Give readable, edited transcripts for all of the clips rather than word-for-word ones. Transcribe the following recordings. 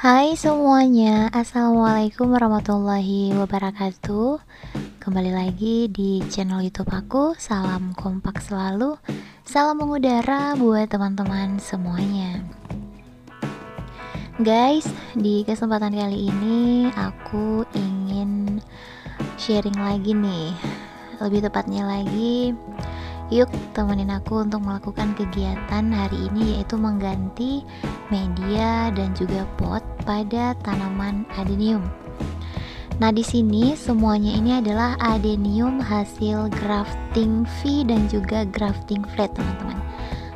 Hai semuanya, Assalamualaikum warahmatullahi wabarakatuh. Kembali lagi di channel YouTube aku. Salam kompak selalu, salam mengudara buat teman-teman semuanya. Guys, di kesempatan kali ini aku ingin sharing lagi nih. Lebih tepatnya lagi, yuk temenin aku untuk melakukan kegiatan hari ini, yaitu mengganti media dan juga pot pada tanaman adenium. Nah, di sini semuanya ini adalah adenium hasil grafting V dan juga grafting flat, teman-teman.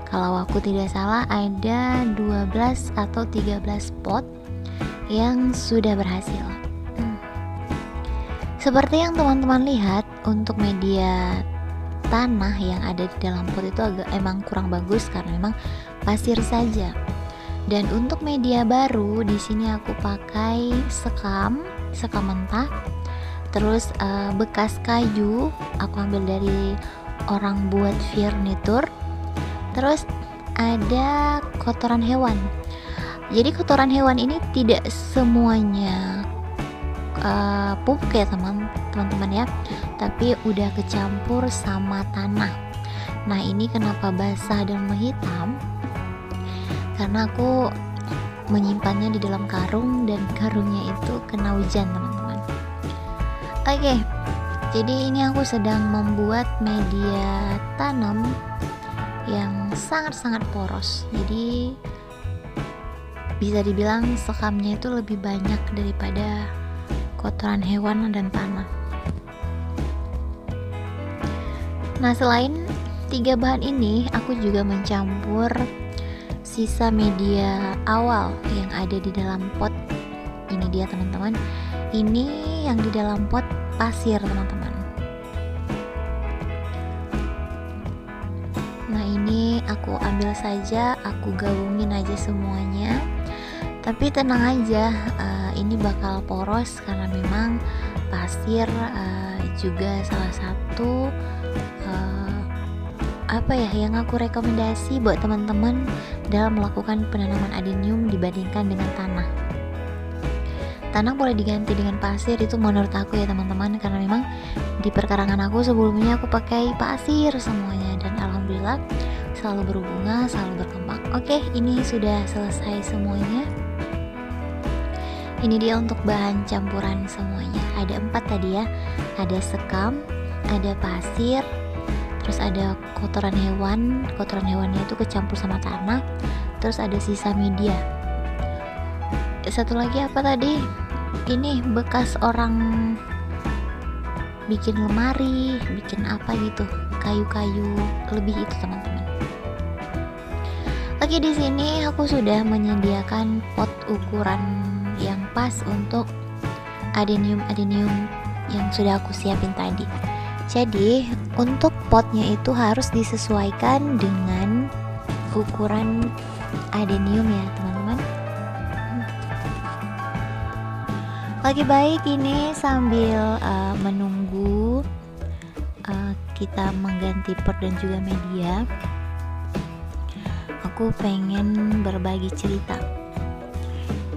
Kalau aku tidak salah ada 12 atau 13 pot yang sudah berhasil. Seperti yang teman-teman lihat, untuk media tanah yang ada di dalam pot itu emang kurang bagus karena memang pasir saja. Dan untuk media baru di sini aku pakai sekam mentah. Terus bekas kayu aku ambil dari orang buat furnitur. Terus ada kotoran hewan. Jadi kotoran hewan ini tidak semuanya pupuk ya teman-teman ya, tapi udah kecampur sama tanah. Nah, ini kenapa basah dan menghitam? Karena aku menyimpannya di dalam karung dan karungnya itu kena hujan, teman-teman. Oke, jadi ini aku sedang membuat media tanam yang sangat-sangat poros. Jadi bisa dibilang sekamnya itu lebih banyak daripada kotoran hewan dan tanah. Nah, selain 3 bahan ini, aku juga mencampur sisa media awal yang ada di dalam pot. Ini dia, teman-teman. Ini yang di dalam pot pasir, teman-teman. Nah, ini aku ambil saja, aku gabungin aja semuanya. Tapi tenang aja, ini bakal poros karena memang pasir juga salah satu yang aku rekomendasi buat teman-teman dalam melakukan penanaman adenium dibandingkan dengan tanah. Tanah boleh diganti dengan pasir, itu menurut aku ya teman-teman, karena memang di perkarangan aku sebelumnya aku pakai pasir semuanya dan alhamdulillah selalu berbunga, selalu berkembang. Oke, ini sudah selesai semuanya. Ini dia untuk bahan campuran semuanya. Ada 4 tadi ya. Ada sekam, ada pasir, terus ada kotoran hewan. Kotoran hewannya itu kecampur sama tanah. Terus ada sisa media. Satu lagi apa tadi? Ini bekas orang bikin lemari, bikin apa gitu, kayu-kayu lebih itu, teman-teman. Oke, di sini aku sudah menyediakan pot ukuran yang pas untuk adenium yang sudah aku siapin tadi. Jadi untuk potnya itu harus disesuaikan dengan ukuran adenium ya teman-teman. Oke, baik, ini sambil menunggu kita mengganti pot dan juga media, aku pengen berbagi cerita.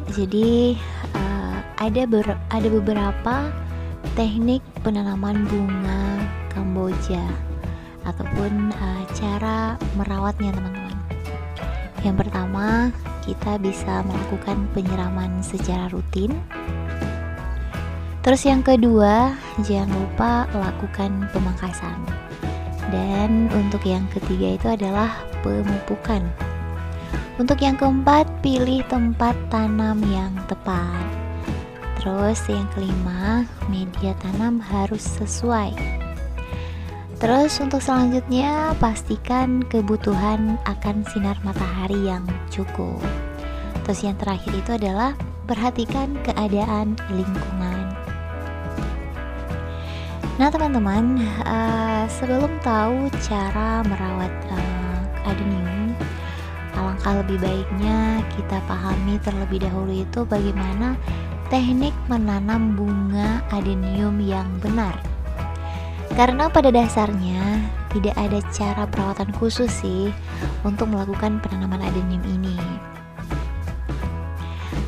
Jadi ada beberapa teknik penanaman bunga Kamboja ataupun cara merawatnya, teman-teman. Yang pertama, kita bisa melakukan penyiraman secara rutin. Terus yang kedua, jangan lupa lakukan pemangkasan. Dan untuk yang ketiga itu adalah pemupukan. Untuk yang keempat, pilih tempat tanam yang tepat. Terus yang kelima, media tanam harus sesuai. Terus untuk selanjutnya, pastikan kebutuhan akan sinar matahari yang cukup. Terus yang terakhir itu adalah perhatikan keadaan lingkungan. Nah teman-teman, sebelum tahu cara merawat adenium, alangkah lebih baiknya kita pahami terlebih dahulu itu bagaimana teknik menanam bunga adenium yang benar. Karena pada dasarnya tidak ada cara perawatan khusus sih untuk melakukan penanaman adenium ini.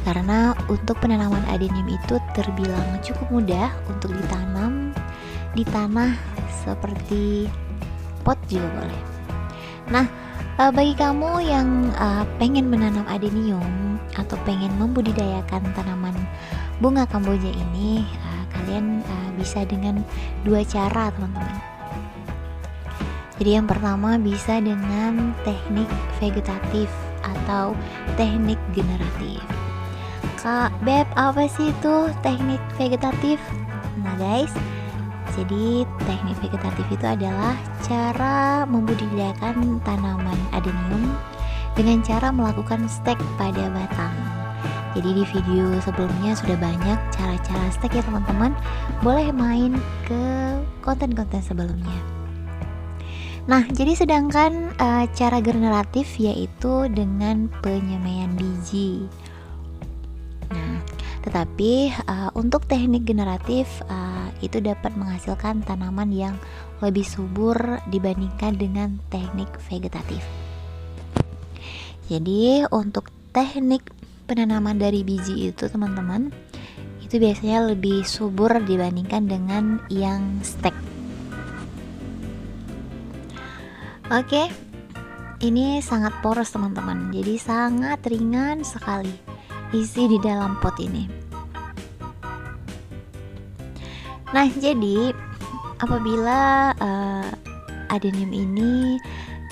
Karena untuk penanaman adenium itu terbilang cukup mudah untuk ditanam di tanah seperti pot juga boleh. Nah, bagi kamu yang pengen menanam adenium atau pengen membudidayakan tanaman bunga kamboja ini, kalian bisa dengan dua cara, teman-teman. Jadi yang pertama bisa dengan teknik vegetatif atau teknik generatif. Kak Beb, apa sih itu teknik vegetatif? Nah guys, jadi teknik vegetatif itu adalah cara membudidayakan tanaman adenium dengan cara melakukan stek pada batang. Jadi di video sebelumnya sudah banyak cara-cara stek ya teman-teman. Boleh main ke konten-konten sebelumnya. Nah, jadi sedangkan cara generatif yaitu dengan penyemaian biji. Nah, tetapi untuk teknik generatif itu dapat menghasilkan tanaman yang lebih subur dibandingkan dengan teknik vegetatif. Jadi untuk teknik penanaman dari biji itu teman-teman, itu biasanya lebih subur dibandingkan dengan yang stek. Oke, ini sangat poros teman-teman, jadi sangat ringan sekali isi di dalam pot ini. Nah, jadi apabila adenium ini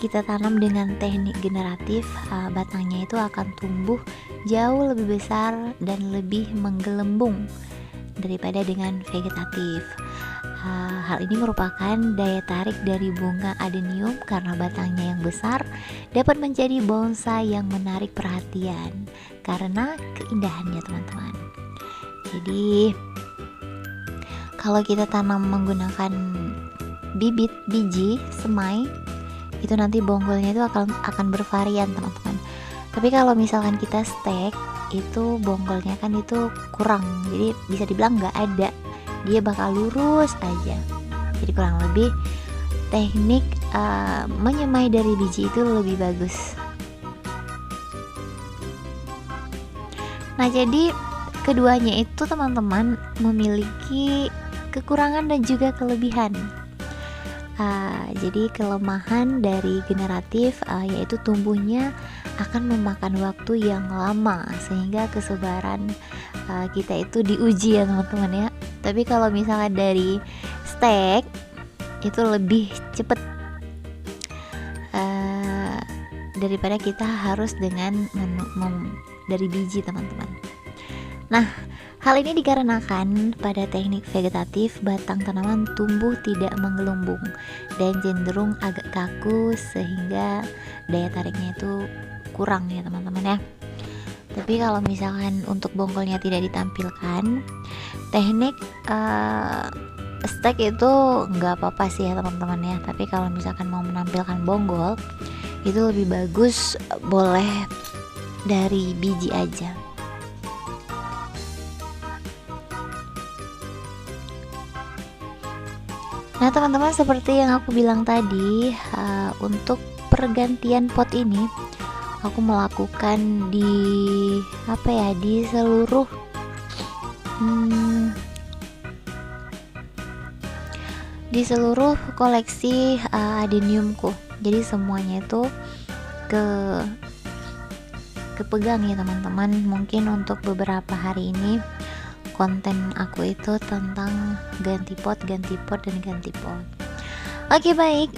kita tanam dengan teknik generatif, batangnya itu akan tumbuh jauh lebih besar dan lebih menggelembung daripada dengan vegetatif. Hal ini merupakan daya tarik dari bunga adenium karena batangnya yang besar dapat menjadi bonsai yang menarik perhatian karena keindahannya teman-teman. Jadi kalau kita tanam menggunakan bibit biji semai, itu nanti bonggolnya itu akan bervarian teman-teman. Tapi kalau misalkan kita stek, itu bonggolnya kan itu kurang, jadi bisa dibilang nggak ada, dia bakal lurus aja. Jadi kurang lebih teknik menyemai dari biji itu lebih bagus. Nah, jadi keduanya itu teman-teman memiliki kekurangan dan juga kelebihan. Jadi kelemahan dari generatif yaitu tumbuhnya akan memakan waktu yang lama sehingga kesabaran kita itu diuji ya teman-teman ya. Tapi kalau misalnya dari stek itu lebih cepet daripada kita harus dengan dari biji teman-teman. Nah, hal ini dikarenakan pada teknik vegetatif batang tanaman tumbuh tidak menggelembung dan cenderung agak kaku sehingga daya tariknya itu kurang ya teman-teman ya. Tapi kalau misalkan untuk bonggolnya tidak ditampilkan, teknik stek itu nggak apa-apa sih ya teman-teman ya. Tapi kalau misalkan mau menampilkan bonggol, itu lebih bagus boleh dari biji aja. Nah teman-teman, seperti yang aku bilang tadi, untuk pergantian pot ini aku melakukan di seluruh koleksi adeniumku. Jadi semuanya itu kepegang ya teman-teman. Mungkin untuk beberapa hari ini konten aku itu tentang ganti pot dan ganti pot. Oke baik,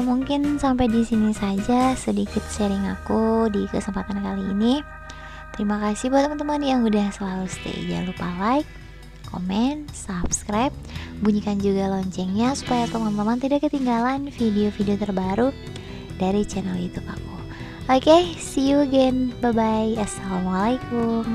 mungkin sampai di sini saja sedikit sharing aku di kesempatan kali ini. Terima kasih buat teman-teman yang udah selalu stay. Jangan lupa like, komen, subscribe, bunyikan juga loncengnya supaya teman-teman tidak ketinggalan video-video terbaru dari channel YouTube aku. Oke, see you again. Bye bye. Assalamualaikum.